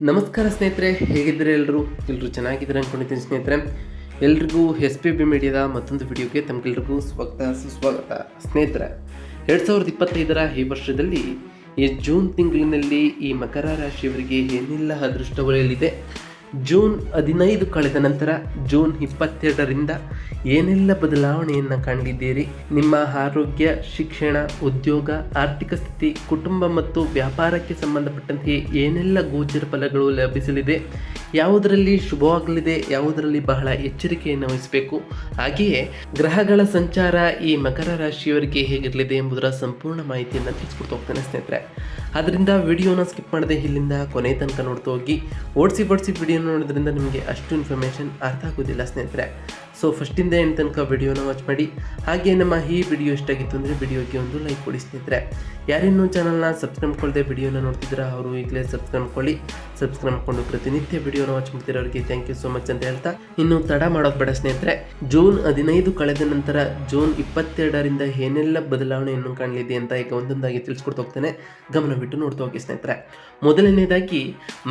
ನಮಸ್ಕಾರ ಸ್ನೇಹಿತರೆ, ಹೇಗಿದ್ದೀರಾ? ಎಲ್ಲರೂ ಚೆನ್ನಾಗಿದ್ದಾರೆ ಅಂದ್ಕೊಂಡಿದ್ದೀನಿ ಸ್ನೇಹಿತರೆ. ಎಲ್ರಿಗೂ SPB ಮೀಡಿಯಾದ ಮತ್ತೊಂದು ವಿಡಿಯೋಗೆ ತಮಗೆಲ್ಲರಿಗೂ ಸುಸ್ವಾಗತ ಸ್ನೇಹಿತರೆ. 2025ರ ಈ ವರ್ಷದಲ್ಲಿ ಈ ಜೂನ್ ತಿಂಗಳಿನಲ್ಲಿ ಈ ಮಕರ ರಾಶಿಯವರಿಗೆ ಏನೆಲ್ಲ ಅದೃಷ್ಟ ಒಳೆಯಲಿದೆ, ಜೂನ್ 15 ಕಳೆದ ನಂತರ ಜೂನ್ 22ರಿಂದ ಏನೆಲ್ಲ ಬದಲಾವಣೆಯನ್ನು ಕಾಣಲಿದ್ದೀರಿ, ನಿಮ್ಮ ಆರೋಗ್ಯ, ಶಿಕ್ಷಣ, ಉದ್ಯೋಗ, ಆರ್ಥಿಕ ಸ್ಥಿತಿ, ಕುಟುಂಬ ಮತ್ತು ವ್ಯಾಪಾರಕ್ಕೆ ಸಂಬಂಧಪಟ್ಟಂತೆ ಏನೆಲ್ಲ ಗೋಚರ ಫಲಗಳು ಲಭಿಸಲಿದೆ, ಯಾವುದರಲ್ಲಿ ಶುಭವಾಗಲಿದೆ, ಯಾವುದರಲ್ಲಿ ಬಹಳ ಎಚ್ಚರಿಕೆಯನ್ನು ವಹಿಸಬೇಕು, ಹಾಗೆಯೇ ಗ್ರಹಗಳ ಸಂಚಾರ ಈ ಮಕರ ರಾಶಿಯವರಿಗೆ ಹೇಗಿರಲಿದೆ ಎಂಬುದರ ಸಂಪೂರ್ಣ ಮಾಹಿತಿಯನ್ನು ತಿಳಿಸ್ಕೊಡ್ತಾ ಹೋಗ್ತಾನೆ ಸ್ನೇಹಿತರೆ. ಆದ್ದರಿಂದ ವಿಡಿಯೋನ ಸ್ಕಿಪ್ ಮಾಡದೆ ಇಲ್ಲಿಂದ ಕೊನೆ ತನಕ ನೋಡ್ತಾ ಹೋಗಿ. ಓಡಿಸಿ ವಿಡಿಯೋ ನೋಡೋದ್ರಿಂದ ನಿಮಗೆ ಅಷ್ಟು ಇನ್ಫಾರ್ಮೇಷನ್ ಅರ್ಥ ಆಗೋದಿಲ್ಲ ಸ್ನೇಹಿತರೆ. ಸೊ ಫಸ್ಟಿಂದ ಎಂಡ್ ತನಕ ವಿಡಿಯೋನ ವಾಚ್ ಮಾಡಿ. ಹಾಗೆ ನಮ್ಮ ಈ ವಿಡಿಯೋ ಇಷ್ಟ ಆಗಿತ್ತು ಅಂದರೆ ವಿಡಿಯೋಗೆ ಒಂದು ಲೈಕ್ ಕೊಡಿ ಸ್ನೇಹಿತರೆ. ಯಾರಿನ್ನೂ ಚಾನಲ್ನ ಸಬ್ಸ್ಕ್ರೈಬ್ ಮಾಡ್ಕೊಳ್ಳದೆ ವಿಡಿಯೋನ ನೋಡ್ತಿದ್ದೀರಾ ಅವರು ಈಗಲೇ ಸಬ್ಸ್ಕ್ರೈಬ್ ಮಾಡ್ಕೊಳ್ಳಿ. ಸಬ್ಸ್ಕ್ರೈಬ್ ಮಾಡ್ಕೊಂಡು ಪ್ರತಿನಿತ್ಯ ವಿಡಿಯೋನ ವಾಚ್ ಮಾಡ್ತಿರೋರಿಗೆ ಥ್ಯಾಂಕ್ ಯು ಸೋ ಮಚ್ ಅಂತ ಹೇಳ್ತಾ, ಇನ್ನು ತಡ ಮಾಡೋದು ಬೇಡ ಸ್ನೇಹಿತರೆ. ಜೂನ್ 15 ಕಳೆದ ನಂತರ ಜೂನ್ 22ರಿಂದ ಏನೆಲ್ಲ ಬದಲಾವಣೆಯನ್ನು ಕಾಣಲಿದೆ ಅಂತ ಈಗ ಒಂದೊಂದಾಗಿ ತಿಳಿಸ್ಕೊಡ್ತಾ ಹೋಗ್ತೇನೆ. ಗಮನವಿಟ್ಟು ನೋಡ್ತಾ ಹೋಗಿ ಸ್ನೇಹಿತರೆ. ಮೊದಲನೇದಾಗಿ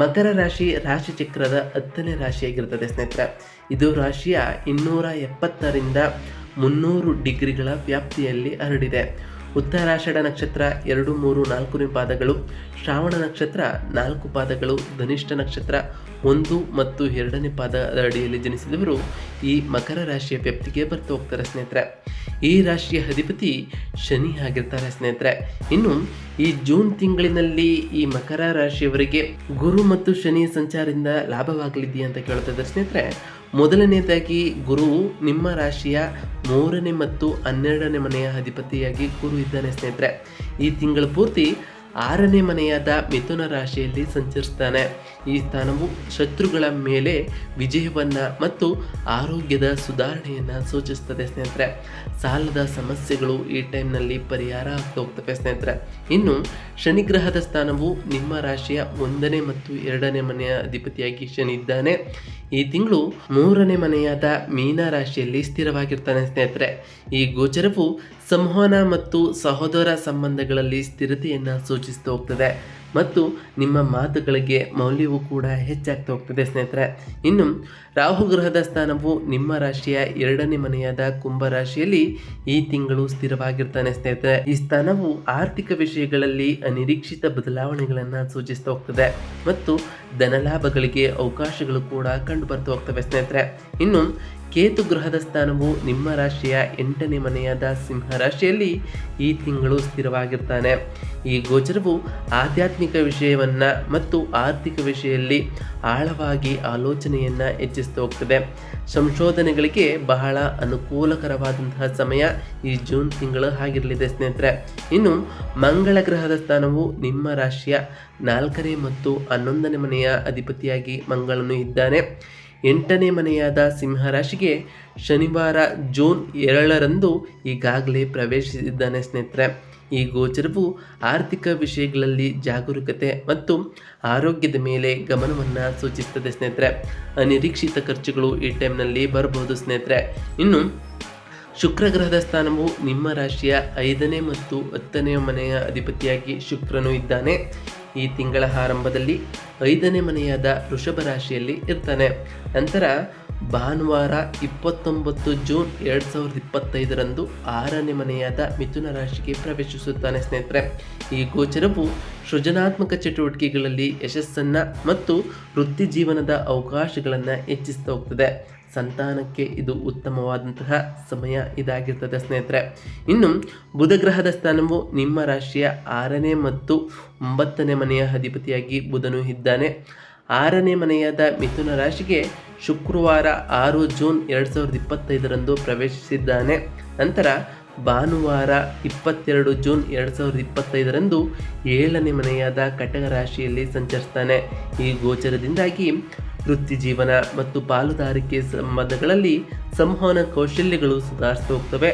ಮಕರ ರಾಶಿ ರಾಶಿ ಚಕ್ರದ 10ನೇ ರಾಶಿಯಾಗಿರ್ತದೆ ಸ್ನೇಹಿತರೆ. ಇದು ರಾಶಿಯ 270ರಿಂದ 300 ಡಿಗ್ರಿಗಳ ವ್ಯಾಪ್ತಿಯಲ್ಲಿ ಹರಡಿದೆ. ಉತ್ತರಾಷಾಢ ನಕ್ಷತ್ರ 2, 3, 4ನೇ ಪಾದಗಳು, ಶ್ರಾವಣ ನಕ್ಷತ್ರ 4 ಪಾದಗಳು, ಧನಿಷ್ಠ ನಕ್ಷತ್ರ 1 ಮತ್ತು 2ನೇ ಪಾದದ ಅಡಿಯಲ್ಲಿ ಜನಿಸಿದವರು ಈ ಮಕರ ರಾಶಿಯ ವ್ಯಾಪ್ತಿಗೆ ಬರ್ತಾ ಹೋಗ್ತಾರೆ ಸ್ನೇಹಿತರೆ. ಈ ರಾಶಿಯ ಅಧಿಪತಿ ಶನಿ ಆಗಿರ್ತಾರೆ ಸ್ನೇಹಿತರೆ. ಇನ್ನು ಈ ಜೂನ್ ತಿಂಗಳಿನಲ್ಲಿ ಈ ಮಕರ ರಾಶಿಯವರಿಗೆ ಗುರು ಮತ್ತು ಶನಿ ಸಂಚಾರದಿಂದ ಲಾಭವಾಗಲಿದೆಯಾ ಅಂತ ಕೇಳ್ತಿದ್ದಾರೆ ಸ್ನೇಹಿತರೆ. ಮೊದಲನೇದಾಗಿ ಗುರು ನಿಮ್ಮ ರಾಶಿಯ 3ನೇ ಮತ್ತು 12ನೇ ಮನೆಯ ಅಧಿಪತಿಯಾಗಿ ಗುರು ಇದ್ದಾನೆ ಸ್ನೇಹಿತರೆ. ಈ ತಿಂಗಳ ಪೂರ್ತಿ 6ನೇ ಮನೆಯಾದ ಮಿಥುನ ರಾಶಿಯಲ್ಲಿ ಸಂಚರಿಸ್ತಾನೆ. ಈ ಸ್ಥಾನವು ಶತ್ರುಗಳ ಮೇಲೆ ವಿಜಯವನ್ನು ಮತ್ತು ಆರೋಗ್ಯದ ಸುಧಾರಣೆಯನ್ನು ಸೂಚಿಸ್ತದೆ ಸ್ನೇಹಿತರೆ. ಸಾಲದ ಸಮಸ್ಯೆಗಳು ಈ ಟೈಮ್ನಲ್ಲಿ ಪರಿಹಾರ ಆಗ್ತಾ ಹೋಗ್ತವೆ ಸ್ನೇಹಿತರೆ. ಇನ್ನು ಶನಿಗ್ರಹದ ಸ್ಥಾನವು ನಿಮ್ಮ ರಾಶಿಯ 1ನೇ ಮತ್ತು 2ನೇ ಮನೆಯ ಅಧಿಪತಿಯಾಗಿ ಶನಿ ಇದ್ದಾನೆ. ಈ ತಿಂಗಳು 3ನೇ ಮನೆಯಾದ ಮೀನ ರಾಶಿಯಲ್ಲಿ ಸ್ಥಿರವಾಗಿರ್ತಾನೆ ಸ್ನೇಹಿತರೆ. ಈ ಗೋಚರವು ಸಂವಹನ ಮತ್ತು ಸಹೋದರ ಸಂಬಂಧಗಳಲ್ಲಿ ಸ್ಥಿರತೆಯನ್ನು ಸೂಚಿಸ್ತಾ ಹೋಗ್ತದೆ ಮತ್ತು ನಿಮ್ಮ ಮಾತುಗಳಿಗೆ ಮೌಲ್ಯವೂ ಕೂಡ ಹೆಚ್ಚಾಗ್ತಾ ಹೋಗ್ತದೆ ಸ್ನೇಹಿತರೆ. ಇನ್ನು ರಾಹು ಗ್ರಹದ ಸ್ಥಾನವು ನಿಮ್ಮ ರಾಶಿಯ 2ನೇ ಮನೆಯಾದ ಕುಂಭ ರಾಶಿಯಲ್ಲಿ ಈ ತಿಂಗಳು ಸ್ಥಿರವಾಗಿರ್ತಾನೆ ಸ್ನೇಹಿತರೆ. ಈ ಸ್ಥಾನವು ಆರ್ಥಿಕ ವಿಷಯಗಳಲ್ಲಿ ಅನಿರೀಕ್ಷಿತ ಬದಲಾವಣೆಗಳನ್ನು ಸೂಚಿಸ್ತಾ ಹೋಗ್ತದೆ ಮತ್ತು ಧನಲಾಭಗಳಿಗೆ ಅವಕಾಶಗಳು ಕೂಡ ಕಂಡು ಬರ್ತಾ ಹೋಗ್ತವೆ ಸ್ನೇಹಿತರೆ. ಇನ್ನು ಕೇತು ಗ್ರಹದ ಸ್ಥಾನವು ನಿಮ್ಮ ರಾಶಿಯ 8ನೇ ಮನೆಯಾದ ಸಿಂಹ ರಾಶಿಯಲ್ಲಿ ಈ ತಿಂಗಳು ಸ್ಥಿರವಾಗಿರ್ತಾನೆ. ಈ ಗೋಚರವು ಆಧ್ಯಾತ್ಮಿಕ ವಿಷಯವನ್ನು ಮತ್ತು ಆರ್ಥಿಕ ವಿಷಯದಲ್ಲಿ ಆಳವಾಗಿ ಆಲೋಚನೆಯನ್ನು ಹೆಚ್ಚಿಸ್ತಾ ಹೋಗ್ತದೆ. ಸಂಶೋಧನೆಗಳಿಗೆ ಬಹಳ ಅನುಕೂಲಕರವಾದಂತಹ ಸಮಯ ಈ ಜೂನ್ ತಿಂಗಳು ಆಗಿರಲಿದೆ ಸ್ನೇಹಿತರೆ. ಇನ್ನು ಮಂಗಳ ಗ್ರಹದ ಸ್ಥಾನವು ನಿಮ್ಮ ರಾಶಿಯ 4ನೇ ಮತ್ತು 11ನೇ ಮನೆಯ ಅಧಿಪತಿಯಾಗಿ ಮಂಗಳನು ಇದ್ದಾನೆ. 8ನೇ ಮನೆಯಾದ ಸಿಂಹ ರಾಶಿಗೆ ಶನಿವಾರ ಜೂನ್ 2ರಂದು ಈಗಾಗಲೇ ಪ್ರವೇಶಿಸಿದ್ದಾನೆ ಸ್ನೇಹಿತರೆ. ಈ ಗೋಚರವು ಆರ್ಥಿಕ ವಿಷಯಗಳಲ್ಲಿ ಜಾಗರೂಕತೆ ಮತ್ತು ಆರೋಗ್ಯದ ಮೇಲೆ ಗಮನವನ್ನು ಸೂಚಿಸ್ತದೆ ಸ್ನೇಹಿತರೆ. ಅನಿರೀಕ್ಷಿತ ಖರ್ಚುಗಳು ಈ ಟೈಮ್ನಲ್ಲಿ ಬರಬಹುದು ಸ್ನೇಹಿತರೆ. ಇನ್ನು ಶುಕ್ರ ಗ್ರಹದ ಸ್ಥಾನವು ನಿಮ್ಮ ರಾಶಿಯ 5ನೇ ಮತ್ತು 10ನೇ ಮನೆಯ ಅಧಿಪತಿಯಾಗಿ ಶುಕ್ರನು ಇದ್ದಾನೆ. ಈ ತಿಂಗಳ ಆರಂಭದಲ್ಲಿ 5ನೇ ಮನೆಯಾದ ವೃಷಭ ರಾಶಿಯಲ್ಲಿ ಇರ್ತಾನೆ. ನಂತರ ಭಾನುವಾರ 29 ಜೂನ್ 2025ರಂದು 6ನೇ ಮನೆಯಾದ ಮಿಥುನ ರಾಶಿಗೆ ಪ್ರವೇಶಿಸುತ್ತಾನೆ ಸ್ನೇಹಿತರೆ. ಈ ಗೋಚರವು ಸೃಜನಾತ್ಮಕ ಚಟುವಟಿಕೆಗಳಲ್ಲಿ ಯಶಸ್ಸನ್ನು ಮತ್ತು ವೃತ್ತಿ ಜೀವನದ ಅವಕಾಶಗಳನ್ನು ಹೆಚ್ಚಿಸ್ತಾ ಹೋಗ್ತದೆ. ಸಂತಾನಕ್ಕೆ ಇದು ಉತ್ತಮವಾದಂತಹ ಸಮಯ ಇದಾಗಿರ್ತದೆ ಸ್ನೇಹಿತರೆ. ಇನ್ನು ಬುಧ ಗ್ರಹದ ಸ್ಥಾನವು ನಿಮ್ಮ ರಾಶಿಯ 6ನೇ ಮತ್ತು 9ನೇ ಮನೆಯ ಅಧಿಪತಿಯಾಗಿ ಬುಧನು ಇದ್ದಾನೆ. 6ನೇ ಮನೆಯಾದ ಮಿಥುನ ರಾಶಿಗೆ ಶುಕ್ರವಾರ 6 ಜೂನ್ 2025ರಂದು ಪ್ರವೇಶಿಸಿದ್ದಾನೆ. ನಂತರ ಭಾನುವಾರ 22 ಜೂನ್ 2025ರಂದು 7ನೇ ಮನೆಯಾದ ಕಟಕ ರಾಶಿಯಲ್ಲಿ ಸಂಚರಿಸ್ತಾನೆ. ಈ ಗೋಚರದಿಂದಾಗಿ ವೃತ್ತಿ ಜೀವನ ಮತ್ತು ಪಾಲುದಾರಿಕೆ ಸಂಬಂಧಗಳಲ್ಲಿ ಸಂವಹನ ಕೌಶಲ್ಯಗಳು ಸುಧಾರಿಸ್ತಾ ಹೋಗ್ತವೆ.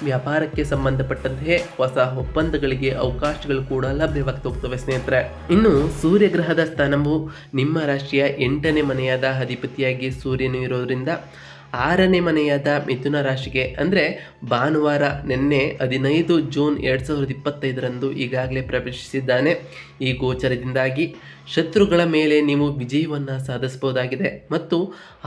ವ್ಯಾಪಾರಕ್ಕೆ ಸಂಬಂಧಪಟ್ಟಂತೆ ಹೊಸ ಒಪ್ಪಂದಗಳಿಗೆ ಅವಕಾಶಗಳು ಕೂಡ ಲಭ್ಯವಾಗ್ತಾ ಹೋಗ್ತವೆ ಸ್ನೇಹಿತರೆ. ಇನ್ನು ಸೂರ್ಯ ಗ್ರಹದ ಸ್ಥಾನವು ನಿಮ್ಮ ರಾಶಿಯ 8ನೇ ಮನೆಯಾದ ಅಧಿಪತಿಯಾಗಿ ಸೂರ್ಯನು ಇರೋದ್ರಿಂದ 6ನೇ ಮನೆಯಾದ ಮಿಥುನ ರಾಶಿಗೆ ಅಂದರೆ ಭಾನುವಾರ ನಿನ್ನೆ 15 ಜೂನ್ 2025ರಂದು ಈಗಾಗಲೇ ಪ್ರವೇಶಿಸಿದ್ದಾನೆ. ಈ ಗೋಚರದಿಂದಾಗಿ ಶತ್ರುಗಳ ಮೇಲೆ ನೀವು ವಿಜಯವನ್ನು ಸಾಧಿಸಬಹುದಾಗಿದೆ ಮತ್ತು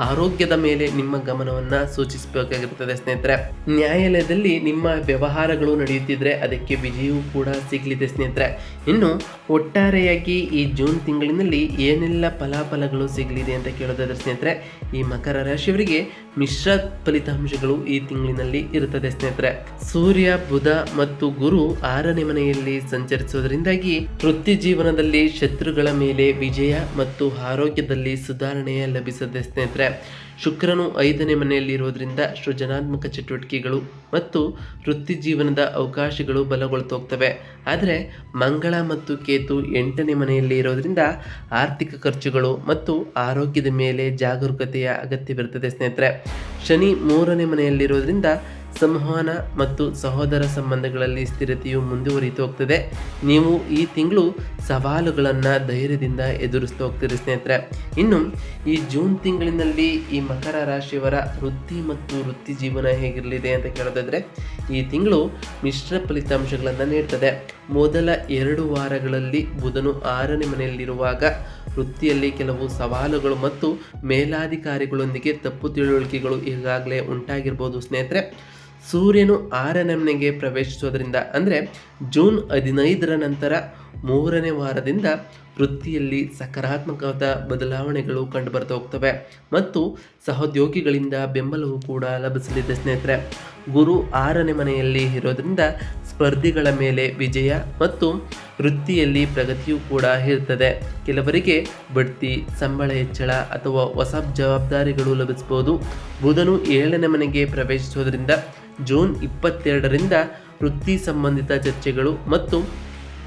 ಆರೋಗ್ಯದ ಮೇಲೆ ನಿಮ್ಮ ಗಮನವನ್ನು ಸೂಚಿಸಬೇಕಾಗಿರುತ್ತದೆ ಸ್ನೇಹಿತರೆ. ನ್ಯಾಯಾಲಯದಲ್ಲಿ ನಿಮ್ಮ ವ್ಯವಹಾರಗಳು ನಡೆಯುತ್ತಿದ್ದರೆ ಅದಕ್ಕೆ ವಿಜಯವೂ ಕೂಡ ಸಿಗಲಿದೆ ಸ್ನೇಹಿತರೆ. ಇನ್ನು ಒಟ್ಟಾರೆಯಾಗಿ ಈ ಜೂನ್ ತಿಂಗಳಿನಲ್ಲಿ ಏನೆಲ್ಲ ಫಲಾಫಲಗಳು ಸಿಗಲಿದೆ ಅಂತ ಕೇಳೋದಾದ್ರೆ ಸ್ನೇಹಿತರೆ, ಈ ಮಕರ ರಾಶಿಯವರಿಗೆ ಮಿಶ್ರ ಫಲಿತಾಂಶಗಳು ಈ ತಿಂಗಳಿನಲ್ಲಿ ಇರುತ್ತದೆ ಸ್ನೇಹಿತರೆ. ಸೂರ್ಯ, ಬುಧ ಮತ್ತು ಗುರು 6ನೇ ಮನೆಯಲ್ಲಿ ಸಂಚರಿಸುವುದರಿಂದಾಗಿ ವೃತ್ತಿ ಜೀವನದಲ್ಲಿ ಶತ್ರುಗಳ ಮೇಲೆ ವಿಜಯ ಮತ್ತು ಆರೋಗ್ಯದಲ್ಲಿ ಸುಧಾರಣೆ ಲಭಿಸುತ್ತದೆ ಸ್ನೇಹಿತರೆ. ಶುಕ್ರನು 5ನೇ ಮನೆಯಲ್ಲಿ ಇರುವುದರಿಂದ ಸೃಜನಾತ್ಮಕ ಚಟುವಟಿಕೆಗಳು ಮತ್ತು ವೃತ್ತಿ ಜೀವನದ ಅವಕಾಶಗಳು ಬಲಗೊಳ್ತಾ ಹೋಗ್ತವೆ. ಆದರೆ ಮಂಗಳ ಮತ್ತು ಕೇತು 8ನೇ ಮನೆಯಲ್ಲಿ ಇರೋದ್ರಿಂದ ಆರ್ಥಿಕ ಖರ್ಚುಗಳು ಮತ್ತು ಆರೋಗ್ಯದ ಮೇಲೆ ಜಾಗರೂಕತೆಯ ಅಗತ್ಯವಿರುತ್ತದೆ ಸ್ನೇಹಿತರೆ. ಶನಿ 3ನೇ ಮನೆಯಲ್ಲಿರೋದ್ರಿಂದ ಸಂವಹನ ಮತ್ತು ಸಹೋದರ ಸಂಬಂಧಗಳಲ್ಲಿ ಸ್ಥಿರತೆಯು ಮುಂದುವರಿತು ಹೋಗ್ತದೆ. ನೀವು ಈ ತಿಂಗಳು ಸವಾಲುಗಳನ್ನು ಧೈರ್ಯದಿಂದ ಎದುರಿಸ್ತಾ ಹೋಗ್ತೀರಿ ಸ್ನೇಹಿತರೆ. ಇನ್ನು ಈ ಜೂನ್ ತಿಂಗಳಿನಲ್ಲಿ ಈ ಮಕರ ರಾಶಿಯವರ ವೃತ್ತಿ ಜೀವನ ಹೇಗಿರಲಿದೆ ಅಂತ ಕೇಳೋದಾದರೆ, ಈ ತಿಂಗಳು ಮಿಶ್ರ ಫಲಿತಾಂಶಗಳನ್ನು ನೀಡ್ತದೆ. ಮೊದಲ 2 ವಾರಗಳಲ್ಲಿ ಬುಧನು 6ನೇ ಮನೆಯಲ್ಲಿರುವಾಗ ವೃತ್ತಿಯಲ್ಲಿ ಕೆಲವು ಸವಾಲುಗಳು ಮತ್ತು ಮೇಲಾಧಿಕಾರಿಗಳೊಂದಿಗೆ ತಪ್ಪು ತಿಳುವಳಿಕೆಗಳು ಈಗಾಗಲೇ ಉಂಟಾಗಿರ್ಬೋದು ಸ್ನೇಹಿತರೆ. ಸೂರ್ಯನು 6ನೇ ಮನೆಗೆ ಪ್ರವೇಶಿಸೋದ್ರಿಂದ ಅಂದರೆ ಜೂನ್ 15ರ ನಂತರ 3ನೇ ವಾರದಿಂದ ವೃತ್ತಿಯಲ್ಲಿ ಸಕಾರಾತ್ಮಕವಾದ ಬದಲಾವಣೆಗಳು ಕಂಡುಬರ್ತಾ ಹೋಗ್ತವೆ ಮತ್ತು ಸಹೋದ್ಯೋಗಿಗಳಿಂದ ಬೆಂಬಲವು ಕೂಡ ಲಭಿಸಲಿದೆ ಸ್ನೇಹಿತರೆ. ಗುರು 6ನೇ ಮನೆಯಲ್ಲಿ ಇರೋದ್ರಿಂದ ಸ್ಪರ್ಧಿಗಳ ಮೇಲೆ ವಿಜಯ ಮತ್ತು ವೃತ್ತಿಯಲ್ಲಿ ಪ್ರಗತಿಯೂ ಕೂಡ ಇರ್ತದೆ. ಕೆಲವರಿಗೆ ಬಡ್ತಿ, ಸಂಬಳ ಹೆಚ್ಚಳ ಅಥವಾ ಹೊಸ ಜವಾಬ್ದಾರಿಗಳು ಲಭಿಸಬಹುದು. ಬುಧನು 7ನೇ ಮನೆಗೆ ಪ್ರವೇಶಿಸೋದ್ರಿಂದ ಜೂನ್ 22ರಿಂದ ವೃತ್ತಿ ಸಂಬಂಧಿತ ಚರ್ಚೆಗಳು ಮತ್ತು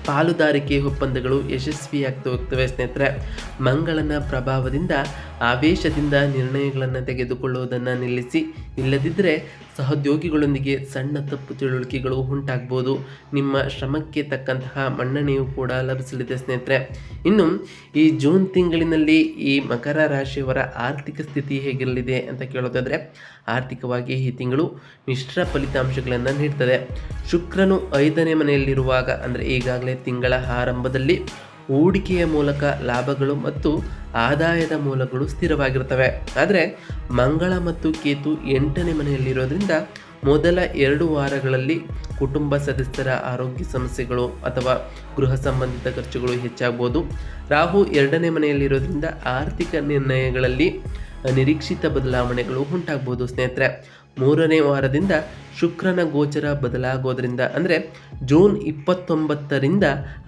ಪಾಲುದಾರಿಕೆ ಒಪ್ಪಂದಗಳು ಯಶಸ್ವಿಯಾಗ್ತಾ ಹೋಗ್ತವೆ ಸ್ನೇಹಿತರೆ. ಮಂಗಳನ ಪ್ರಭಾವದಿಂದ ಆವೇಶದಿಂದ ನಿರ್ಣಯಗಳನ್ನು ತೆಗೆದುಕೊಳ್ಳುವುದನ್ನು ನಿಲ್ಲಿಸಿ, ಇಲ್ಲದಿದ್ದರೆ ಸಹೋದ್ಯೋಗಿಗಳೊಂದಿಗೆ ಸಣ್ಣ ತಪ್ಪು ತಿಳುವಳಿಕೆಗಳು ಉಂಟಾಗ್ಬೋದು. ನಿಮ್ಮ ಶ್ರಮಕ್ಕೆ ತಕ್ಕಂತಹ ಮನ್ನಣೆಯೂ ಕೂಡ ಲಭಿಸಲಿದೆ ಸ್ನೇಹಿತರೆ. ಇನ್ನು ಈ ಜೂನ್ ತಿಂಗಳಿನಲ್ಲಿ ಈ ಮಕರ ರಾಶಿಯವರ ಆರ್ಥಿಕ ಸ್ಥಿತಿ ಹೇಗಿರಲಿದೆ ಅಂತ ಕೇಳೋದಾದರೆ, ಆರ್ಥಿಕವಾಗಿ ಈ ತಿಂಗಳು ಮಿಶ್ರ ಫಲಿತಾಂಶಗಳನ್ನು ನೀಡ್ತದೆ. ಶುಕ್ರನು 5ನೇ ಮನೆಯಲ್ಲಿರುವಾಗ ಅಂದರೆ ಈಗಾಗಲೇ ತಿಂಗಳ ಆರಂಭದಲ್ಲಿ ಹೂಡಿಕೆಯ ಮೂಲಕ ಲಾಭಗಳು ಮತ್ತು ಆದಾಯದ ಮೂಲಗಳು ಸ್ಥಿರವಾಗಿರ್ತವೆ. ಆದರೆ ಮಂಗಳ ಮತ್ತು ಕೇತು 8ನೇ ಮನೆಯಲ್ಲಿರೋದ್ರಿಂದ ಮೊದಲ 2 ವಾರಗಳಲ್ಲಿ ಕುಟುಂಬ ಸದಸ್ಯರ ಆರೋಗ್ಯ ಸಮಸ್ಯೆಗಳು ಅಥವಾ ಗೃಹ ಸಂಬಂಧಿತ ಖರ್ಚುಗಳು ಹೆಚ್ಚಾಗ್ಬೋದು. ರಾಹು 2ನೇ ಮನೆಯಲ್ಲಿರೋದ್ರಿಂದ ಆರ್ಥಿಕ ನಿರ್ಣಯಗಳಲ್ಲಿ ನಿರೀಕ್ಷಿತ ಬದಲಾವಣೆಗಳು ಉಂಟಾಗ್ಬೋದು ಸ್ನೇಹಿತರೆ. 3ನೇ ವಾರದಿಂದ ಶುಕ್ರನ ಗೋಚರ ಬದಲಾಗೋದ್ರಿಂದ ಅಂದರೆ ಜೂನ್ 29ರಿಂದ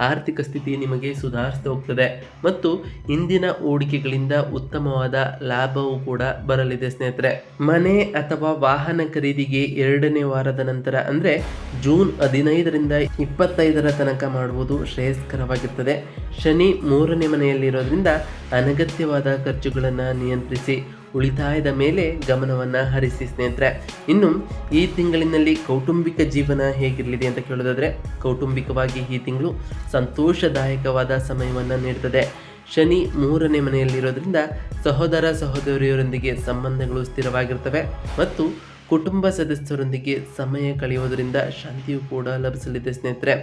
ಆರ್ಥಿಕ ಸ್ಥಿತಿ ನಿಮಗೆ ಸುಧಾರಿಸ್ತಾ ಹೋಗ್ತದೆ ಮತ್ತು ಇಂದಿನ ಹೂಡಿಕೆಗಳಿಂದ ಉತ್ತಮವಾದ ಲಾಭವೂ ಕೂಡ ಬರಲಿದೆ ಸ್ನೇಹಿತರೆ. ಮನೆ ಅಥವಾ ವಾಹನ ಖರೀದಿಗೆ 2ನೇ ವಾರದ ನಂತರ ಅಂದರೆ ಜೂನ್ 15ರಿಂದ 25ರ ತನಕ ಮಾಡುವುದು ಶ್ರೇಯಸ್ಕರವಾಗಿರ್ತದೆ. ಶನಿ 3ನೇ ಮನೆಯಲ್ಲಿರೋದ್ರಿಂದ ಅನಗತ್ಯವಾದ ಖರ್ಚುಗಳನ್ನು ನಿಯಂತ್ರಿಸಿ ಉಳಿತಾಯದ ಮೇಲೆ ಗಮನವನ್ನು ಹರಿಸಿ ಸ್ನೇಹಿತರೆ. ಇನ್ನು ಈ ತಿಂಗಳಿನಲ್ಲಿ ಕೌಟುಂಬಿಕ ಜೀವನ ಹೇಗಿರಲಿದೆ ಅಂತ ಕೇಳೋದಾದರೆ, ಕೌಟುಂಬಿಕವಾಗಿ ಈ ತಿಂಗಳು ಸಂತೋಷದಾಯಕವಾದ ಸಮಯವನ್ನು ನೀಡುತ್ತದೆ. ಶನಿ 3ನೇ ಮನೆಯಲ್ಲಿರೋದ್ರಿಂದ ಸಹೋದರ ಸಹೋದರಿಯರೊಂದಿಗೆ ಸಂಬಂಧಗಳು ಸ್ಥಿರವಾಗಿರ್ತವೆ ಮತ್ತು ಕುಟುಂಬ ಸದಸ್ಯರೊಂದಿಗೆ ಸಮಯ ಕಳೆಯುವುದರಿಂದ ಶಾಂತಿಯೂ ಕೂಡ ಲಭಿಸಲಿದೆ ಸ್ನೇಹಿತರೆ.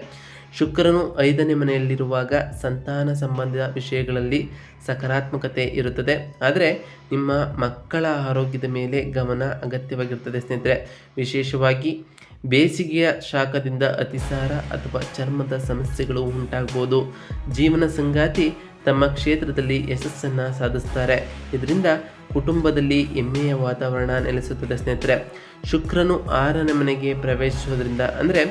ಶುಕ್ರನು 5ನೇ ಮನೆಯಲ್ಲಿರುವಾಗ ಸಂತಾನ ಸಂಬಂಧ ವಿಷಯಗಳಲ್ಲಿ ಸಕಾರಾತ್ಮಕತೆ ಇರುತ್ತದೆ. ಆದರೆ ನಿಮ್ಮ ಮಕ್ಕಳ ಆರೋಗ್ಯದ ಮೇಲೆ ಗಮನ ಅಗತ್ಯವಾಗಿರ್ತದೆ ಸ್ನೇಹಿತರೆ. ವಿಶೇಷವಾಗಿ ಬೇಸಿಗೆಯ ಶಾಖದಿಂದ ಅತಿಸಾರ ಅಥವಾ ಚರ್ಮದ ಸಮಸ್ಯೆಗಳು ಉಂಟಾಗ್ಬೋದು. ಜೀವನ ಸಂಗಾತಿ ತಮ್ಮ ಕ್ಷೇತ್ರದಲ್ಲಿ ಯಶಸ್ಸನ್ನು ಸಾಧಿಸ್ತಾರೆ. ಇದರಿಂದ ಕುಟುಂಬದಲ್ಲಿ ಹೆಮ್ಮೆಯ ವಾತಾವರಣ ನೆಲೆಸುತ್ತದೆ ಸ್ನೇಹಿತರೆ. ಶುಕ್ರನು 6ನೇ ಮನೆಗೆ ಪ್ರವೇಶಿಸೋದ್ರಿಂದ ಅಂದರೆ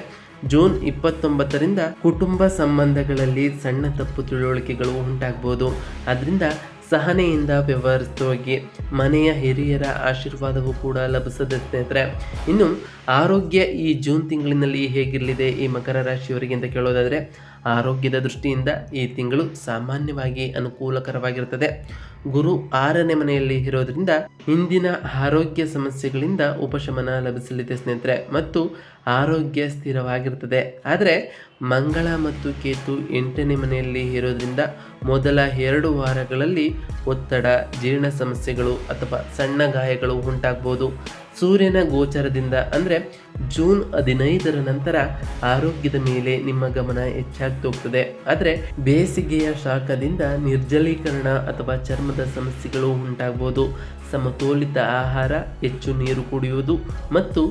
ಜೂನ್ 29ರಿಂದ ಕುಟುಂಬ ಸಂಬಂಧಗಳಲ್ಲಿ ಸಣ್ಣ ತಪ್ಪು ತಿಳುವಳಿಕೆಗಳು ಉಂಟಾಗ್ಬೋದು. ಅದರಿಂದ ಸಹನೆಯಿಂದ ವ್ಯವಹರಿಸುವಾಗಿ ಮನೆಯ ಹಿರಿಯರ ಆಶೀರ್ವಾದವೂ ಕೂಡ ಲಭಿಸದೆ ಸ್ನೇಹಿತರೆ. ಇನ್ನು ಆರೋಗ್ಯ ಈ ಜೂನ್ ತಿಂಗಳಿನಲ್ಲಿ ಹೇಗಿರಲಿದೆ ಈ ಮಕರ ರಾಶಿಯವರಿಗೆ ಅಂತ ಕೇಳೋದಾದರೆ, ಆರೋಗ್ಯದ ದೃಷ್ಟಿಯಿಂದ ಈ ತಿಂಗಳು ಸಾಮಾನ್ಯವಾಗಿ ಅನುಕೂಲಕರವಾಗಿರುತ್ತದೆ. ಗುರು 6ನೇ ಮನೆಯಲ್ಲಿ ಇರೋದ್ರಿಂದ ಹಿಂದಿನ ಆರೋಗ್ಯ ಸಮಸ್ಯೆಗಳಿಂದ ಉಪಶಮನ ಲಭಿಸಲಿದೆ ಸ್ನೇಹಿತರೆ ಮತ್ತು ಆರೋಗ್ಯ ಸ್ಥಿರವಾಗಿರ್ತದೆ. ಆದರೆ ಮಂಗಳ ಮತ್ತು ಕೇತು 8ನೇ ಮನೆಯಲ್ಲಿ ಇರೋದ್ರಿಂದ ಮೊದಲ 2 ವಾರಗಳಲ್ಲಿ ಒತ್ತಡ, ಜೀರ್ಣ ಸಮಸ್ಯೆಗಳು ಅಥವಾ ಸಣ್ಣ ಗಾಯಗಳು ಉಂಟಾಗ್ಬೋದು. ಸೂರ್ಯನ ಗೋಚರದಿಂದ ಅಂದರೆ ಜೂನ್ 15ರ ನಂತರ ಆರೋಗ್ಯದ ಮೇಲೆ ನಿಮ್ಮ ಗಮನ ಹೆಚ್ಚಾಗ್ತಾ ಹೋಗ್ತದೆ. ಆದರೆ ಬೇಸಿಗೆಯ ಶಾಖದಿಂದ ನಿರ್ಜಲೀಕರಣ ಅಥವಾ ಚರ್ಮದ ಸಮಸ್ಯೆಗಳು ಉಂಟಾಗಬಹುದು. ಸಮತೋಲಿತ ಆಹಾರ, ಹೆಚ್ಚು ನೀರು ಕುಡಿಯುವುದು ಮತ್ತು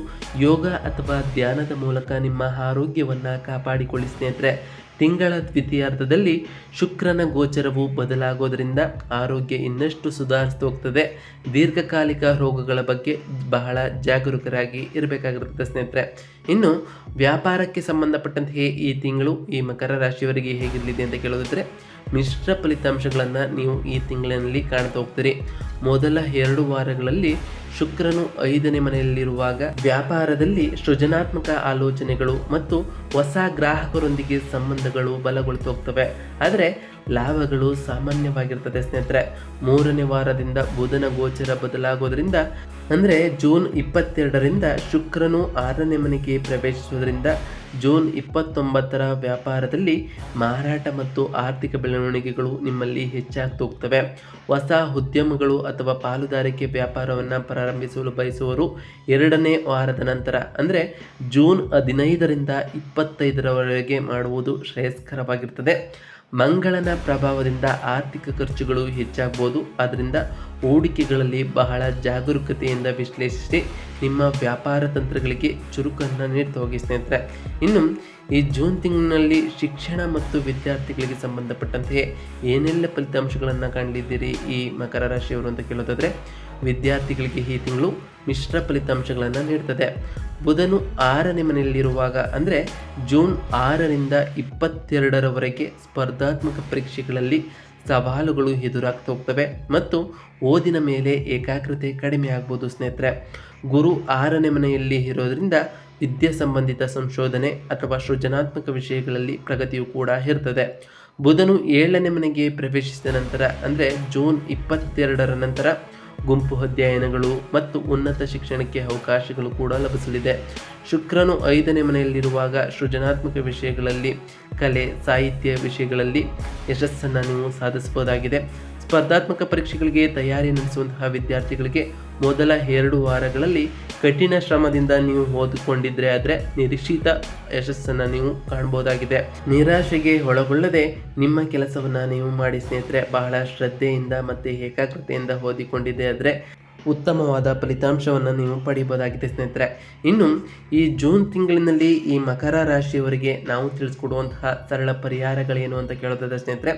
ಯೋಗ ಅಥವಾ ಧ್ಯಾನದ ಮೂಲಕ ನಿಮ್ಮ ಆರೋಗ್ಯವನ್ನು ಕಾಪಾಡಿಕೊಳ್ಳಿ ಸ್ನೇಹಿತರೆ. ತಿಂಗಳ ದ್ವಿತೀಯಾರ್ಧದಲ್ಲಿ ಶುಕ್ರನ ಗೋಚರವು ಬದಲಾಗೋದ್ರಿಂದ ಆರೋಗ್ಯ ಇನ್ನಷ್ಟು ಸುಧಾರಿಸ್ತಾ ಹೋಗ್ತದೆ. ದೀರ್ಘಕಾಲಿಕ ರೋಗಗಳ ಬಗ್ಗೆ ಬಹಳ ಜಾಗರೂಕರಾಗಿ ಇರಬೇಕಾಗಿರುತ್ತೆ ಸ್ನೇಹಿತರೆ. ಇನ್ನು ವ್ಯಾಪಾರಕ್ಕೆ ಸಂಬಂಧಪಟ್ಟಂತೆ ಈ ತಿಂಗಳು ಈ ಮಕರ ರಾಶಿಯವರಿಗೆ ಹೇಗಿರಲಿದೆ ಅಂತ ಕೇಳೋದಿದ್ರೆ, ಮಿಶ್ರ ಫಲಿತಾಂಶಗಳನ್ನು ನೀವು ಈ ತಿಂಗಳಿನಲ್ಲಿ ಕಾಣ್ತಾ ಹೋಗ್ತೀರಿ. ಮೊದಲ 2 ವಾರಗಳಲ್ಲಿ ಶುಕ್ರನು 5ನೇ ಮನೆಯಲ್ಲಿರುವಾಗ ವ್ಯಾಪಾರದಲ್ಲಿ ಸೃಜನಾತ್ಮಕ ಆಲೋಚನೆಗಳು ಮತ್ತು ಹೊಸ ಗ್ರಾಹಕರೊಂದಿಗೆ ಸಂಬಂಧಗಳು ಬಲಗೊಳ್ತಾ ಹೋಗ್ತವೆ. ಆದರೆ ಲಾಭಗಳು ಸಾಮಾನ್ಯವಾಗಿರ್ತದೆ ಸ್ನೇಹಿತರೆ. 3ನೇ ವಾರದಿಂದ ಬುಧನ ಗೋಚರ ಬದಲಾಗೋದ್ರಿಂದ, ಅಂದರೆ ಜೂನ್ 22ರಿಂದ ಶುಕ್ರನು 6ನೇ ಮನೆಗೆ ಪ್ರವೇಶಿಸುವುದರಿಂದ ಜೂನ್ 29ರ ವ್ಯಾಪಾರದಲ್ಲಿ ಮಾರಾಟ ಮತ್ತು ಆರ್ಥಿಕ ಬೆಳವಣಿಗೆಗಳು ನಿಮ್ಮಲ್ಲಿ ಹೆಚ್ಚಾಗ್ತಾ ಹೋಗ್ತವೆ. ಹೊಸ ಉದ್ಯಮಗಳು ಅಥವಾ ಪಾಲುದಾರಿಕೆ ವ್ಯಾಪಾರವನ್ನು ಪ್ರಾರಂಭಿಸಲು ಬಯಸುವವರು 2ನೇ ವಾರದ ನಂತರ, ಅಂದರೆ ಜೂನ್ 15ರಿಂದ 25ರವರೆಗೆ ಮಾಡುವುದು ಶ್ರೇಯಸ್ಕರವಾಗಿರ್ತದೆ. ಮಂಗಳನ ಪ್ರಭಾವದಿಂದ ಆರ್ಥಿಕ ಖರ್ಚುಗಳು ಹೆಚ್ಚಾಗಬಹುದು. ಆದ್ದರಿಂದ ಹೂಡಿಕೆಗಳಲ್ಲಿ ಬಹಳ ಜಾಗರೂಕತೆಯಿಂದ ವಿಶ್ಲೇಷಿಸಿ ನಿಮ್ಮ ವ್ಯಾಪಾರ ತಂತ್ರಗಳಿಗೆ ಚುರುಕನ್ನು ನೀಡ್ತಾ ಹೋಗಿ ಸ್ನೇಹಿತರೆ. ಇನ್ನು ಈ ಜೂನ್ ತಿಂಗಳಿನಲ್ಲಿ ಶಿಕ್ಷಣ ಮತ್ತು ವಿದ್ಯಾರ್ಥಿಗಳಿಗೆ ಸಂಬಂಧಪಟ್ಟಂತೆ ಏನೆಲ್ಲ ಫಲಿತಾಂಶಗಳನ್ನು ಕಾಣಲಿದ್ದೀರಿ ಈ ಮಕರ ರಾಶಿಯವರು ಅಂತ ಕೇಳೋದಾದರೆ, ವಿದ್ಯಾರ್ಥಿಗಳಿಗೆ ಈ ತಿಂಗಳು ಮಿಶ್ರ ಫಲಿತಾಂಶಗಳನ್ನು ನೀಡ್ತದೆ. ಬುಧನು 6ನೇ ಮನೆಯಲ್ಲಿರುವಾಗ, ಅಂದರೆ ಜೂನ್ 6ರಿಂದ 22ರವರೆಗೆ ಸ್ಪರ್ಧಾತ್ಮಕ ಪರೀಕ್ಷೆಗಳಲ್ಲಿ ಸವಾಲುಗಳು ಎದುರಾಗ್ತಾ ಹೋಗ್ತವೆ ಮತ್ತು ಓದಿನ ಮೇಲೆ ಏಕಾಗ್ರತೆ ಕಡಿಮೆ ಆಗ್ಬೋದು ಸ್ನೇಹಿತರೆ. ಗುರು 6ನೇ ಮನೆಯಲ್ಲಿ ಇರೋದ್ರಿಂದ ವಿದ್ಯಾ ಸಂಬಂಧಿತ ಸಂಶೋಧನೆ ಅಥವಾ ಸೃಜನಾತ್ಮಕ ವಿಷಯಗಳಲ್ಲಿ ಪ್ರಗತಿಯು ಕೂಡ ಇರ್ತದೆ. ಬುಧನು 7ನೇ ಮನೆಗೆ ಪ್ರವೇಶಿಸಿದ ನಂತರ, ಅಂದರೆ ಜೂನ್ 22ರ ನಂತರ ಗುಂಪು ಅಧ್ಯಯನಗಳು ಮತ್ತು ಉನ್ನತ ಶಿಕ್ಷಣಕ್ಕೆ ಅವಕಾಶಗಳು ಕೂಡ ಲಭಿಸಲಿದೆ. ಶುಕ್ರನು 5ನೇ ಮನೆಯಲ್ಲಿರುವಾಗ ಸೃಜನಾತ್ಮಕ ವಿಷಯಗಳಲ್ಲಿ, ಕಲೆ, ಸಾಹಿತ್ಯ ವಿಷಯಗಳಲ್ಲಿ ಯಶಸ್ಸನ್ನು ನೀವು ಸಾಧಿಸಬಹುದಾಗಿದೆ. ಸ್ಪರ್ಧಾತ್ಮಕ ಪರೀಕ್ಷೆಗಳಿಗೆ ತಯಾರಿ ನಡೆಸುವಂತಹ ವಿದ್ಯಾರ್ಥಿಗಳಿಗೆ ಮೊದಲ 2 ವಾರಗಳಲ್ಲಿ ಕಠಿಣ ಶ್ರಮದಿಂದ ನೀವು ಓದಿಕೊಂಡಿದ್ರೆ ಆದರೆ ನಿರೀಕ್ಷಿತ ಯಶಸ್ಸನ್ನು ನೀವು ಕಾಣಬಹುದಾಗಿದೆ. ನಿರಾಶೆಗೆ ಒಳಗೊಳ್ಳದೆ ನಿಮ್ಮ ಕೆಲಸವನ್ನು ನೀವು ಮಾಡಿ ಸ್ನೇಹಿತರೆ. ಬಹಳ ಶ್ರದ್ಧೆಯಿಂದ ಮತ್ತು ಏಕಾಗ್ರತೆಯಿಂದ ಓದಿಕೊಂಡಿದ್ದೆ ಆದರೆ ಉತ್ತಮವಾದ ಫಲಿತಾಂಶವನ್ನು ನೀವು ಪಡೆಯಬಹುದಾಗಿದೆ ಸ್ನೇಹಿತರೆ. ಇನ್ನು ಈ ಜೂನ್ ತಿಂಗಳಿನಲ್ಲಿ ಈ ಮಕರ ರಾಶಿಯವರಿಗೆ ನಾವು ತಿಳಿಸ್ಕೊಡುವಂತಹ ಸರಳ ಪರಿಹಾರಗಳೇನು ಅಂತ ಕೇಳೋದಾದ್ರೆ ಸ್ನೇಹಿತರೆ,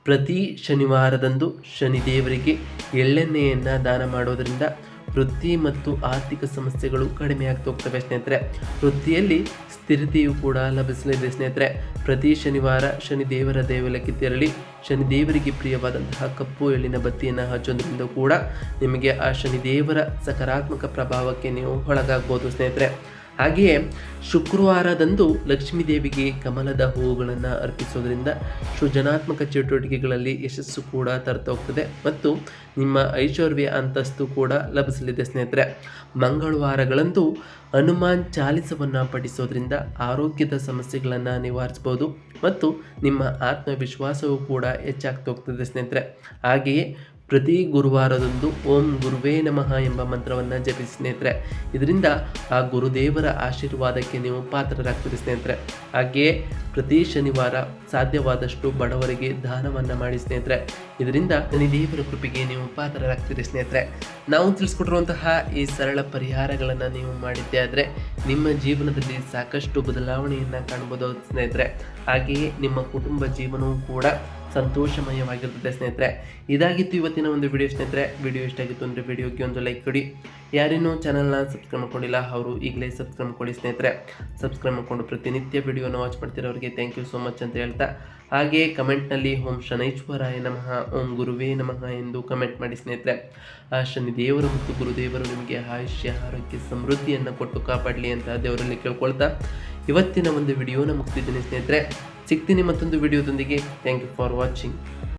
ಪ್ರತಿ ಶನಿವಾರದಂದು ಶನಿದೇವರಿಗೆ ಎಳ್ಳೆಣ್ಣೆಯನ್ನು ದಾನ ಮಾಡೋದರಿಂದ ವೃತ್ತಿ ಮತ್ತು ಆರ್ಥಿಕ ಸಮಸ್ಯೆಗಳು ಕಡಿಮೆ ಆಗ್ತಾ ಹೋಗ್ತವೆ ಸ್ನೇಹಿತರೆ. ವೃತ್ತಿಯಲ್ಲಿ ಸ್ಥಿರತೆಯು ಕೂಡ ಲಭಿಸಲಿದೆ ಸ್ನೇಹಿತರೆ. ಪ್ರತಿ ಶನಿವಾರ ಶನಿದೇವರ ದೇವಾಲಯಕ್ಕೆ ತೆರಳಿ ಶನಿದೇವರಿಗೆ ಪ್ರಿಯವಾದಂತಹ ಕಪ್ಪು ಎಳ್ಳಿನ ಬತ್ತಿಯನ್ನು ಹಚ್ಚೋದ್ರಿಂದ ಕೂಡ ನಿಮಗೆ ಆ ಶನಿದೇವರ ಸಕಾರಾತ್ಮಕ ಪ್ರಭಾವಕ್ಕೆ ನೀವು ಒಳಗಾಗ್ಬೋದು ಸ್ನೇಹಿತರೆ. ಹಾಗೆಯೇ ಶುಕ್ರವಾರದಂದು ಲಕ್ಷ್ಮೀ ದೇವಿಗೆ ಕಮಲದ ಹೂವುಗಳನ್ನು ಅರ್ಪಿಸೋದ್ರಿಂದ ಸೃಜನಾತ್ಮಕ ಚಟುವಟಿಕೆಗಳಲ್ಲಿ ಯಶಸ್ಸು ಕೂಡ ತರ್ತಾ ಹೋಗ್ತದೆ ಮತ್ತು ನಿಮ್ಮ ಐಶ್ವರ್ಯ ಅಂತಸ್ತು ಕೂಡ ಲಭಿಸಲಿದೆ ಸ್ನೇಹಿತರೆ. ಮಂಗಳವಾರಗಳಂದು ಹನುಮಾನ್ ಚಾಲಿಸವನ್ನು ಪಠಿಸೋದ್ರಿಂದ ಆರೋಗ್ಯದ ಸಮಸ್ಯೆಗಳನ್ನು ನಿವಾರಿಸಬಹುದು ಮತ್ತು ನಿಮ್ಮ ಆತ್ಮವಿಶ್ವಾಸವೂ ಕೂಡ ಹೆಚ್ಚಾಗ್ತಾ ಹೋಗ್ತದೆ ಸ್ನೇಹಿತರೆ. ಹಾಗೆಯೇ ಪ್ರತಿ ಗುರುವಾರದಂದು ಓಂ ಗುರುವೇ ನಮಃ ಎಂಬ ಮಂತ್ರವನ್ನು ಜಪಿಸಿ ಸ್ನೇಹಿತರೆ. ಇದರಿಂದ ಆ ಗುರುದೇವರ ಆಶೀರ್ವಾದಕ್ಕೆ ನೀವು ಪಾತ್ರರಾಗ್ತೀರಿ ಸ್ನೇಹಿತರೆ. ಹಾಗೆಯೇ ಪ್ರತಿ ಶನಿವಾರ ಸಾಧ್ಯವಾದಷ್ಟು ಬಡವರಿಗೆ ದಾನವನ್ನು ಮಾಡಿ ಸ್ನೇಹಿತರೆ. ಇದರಿಂದ ಶನಿದೇವರ ಕೃಪೆಗೆ ನೀವು ಪಾತ್ರರಾಗ್ತೀರಿ ಸ್ನೇಹಿತರೆ. ನಾವು ತಿಳಿಸ್ಕೊಟ್ಟಿರುವಂತಹ ಈ ಸರಳ ಪರಿಹಾರಗಳನ್ನು ನೀವು ಮಾಡಿದ್ದೆ ಆದರೆ ನಿಮ್ಮ ಜೀವನದಲ್ಲಿ ಸಾಕಷ್ಟು ಬದಲಾವಣೆಯನ್ನು ಕಾಣಬಹುದು ಸ್ನೇಹಿತರೆ. ಹಾಗೆಯೇ ನಿಮ್ಮ ಕುಟುಂಬ ಜೀವನವೂ ಕೂಡ ಸಂತೋಷಮಯವಾಗಿರ್ತದೆ ಸ್ನೇಹಿತರೆ. ಇದಾಗಿತ್ತು ಇವತ್ತಿನ ಒಂದು ವಿಡಿಯೋ ಸ್ನೇಹಿತರೆ. ವಿಡಿಯೋ ಇಷ್ಟ ಆಗಿತ್ತು ಅಂದರೆ ವಿಡಿಯೋಗೆ ಒಂದು ಲೈಕ್ ಕೊಡಿ. ಯಾರೇನೂ ಚಾನಲ್ನ ಸಬ್ಸ್ಕ್ರೈಬ್ ಮಾಡ್ಕೊಂಡಿಲ್ಲ ಅವರು ಈಗಲೇ ಸಬ್ಸ್ಕ್ರೈಬ್ ಮಾಡ್ಕೊಳ್ಳಿ ಸ್ನೇಹಿತರೆ. ಸಬ್ಸ್ಕ್ರೈಬ್ ಮಾಡಿಕೊಂಡು ಪ್ರತಿನಿತ್ಯ ವಿಡಿಯೋನ ವಾಚ್ ಮಾಡ್ತಿರೋರಿಗೆ ಥ್ಯಾಂಕ್ ಯು ಸೋ ಮಚ್ ಅಂತ ಹೇಳ್ತಾ, ಹಾಗೆ ಕಮೆಂಟ್ನಲ್ಲಿ ಓಂ ಶನೈಶ್ವರಾಯ ನಮಃ ಓಂ ಗುರುವೇ ನಮಃ ಎಂದು ಕಮೆಂಟ್ ಮಾಡಿ ಸ್ನೇಹಿತರೆ. ಆ ಶನಿ ದೇವರು ಮತ್ತು ಗುರುದೇವರು ನಿಮಗೆ ಆಯುಷ್ಯ ಆರೋಗ್ಯ ಸಮೃದ್ಧಿಯನ್ನು ಕೊಟ್ಟು ಕಾಪಾಡಲಿ ಅಂತ ದೇವರಲ್ಲಿ ಕೇಳ್ಕೊಳ್ತಾ ಇವತ್ತಿನ ಒಂದು ವಿಡಿಯೋನ ಮುಗಿಸಿದ್ದೀನಿ ಸ್ನೇಹಿತರೆ. ಸಿಗ್ತೀನಿ ಮತ್ತೊಂದು ವಿಡಿಯೋದೊಂದಿಗೆ. Thank you for watching.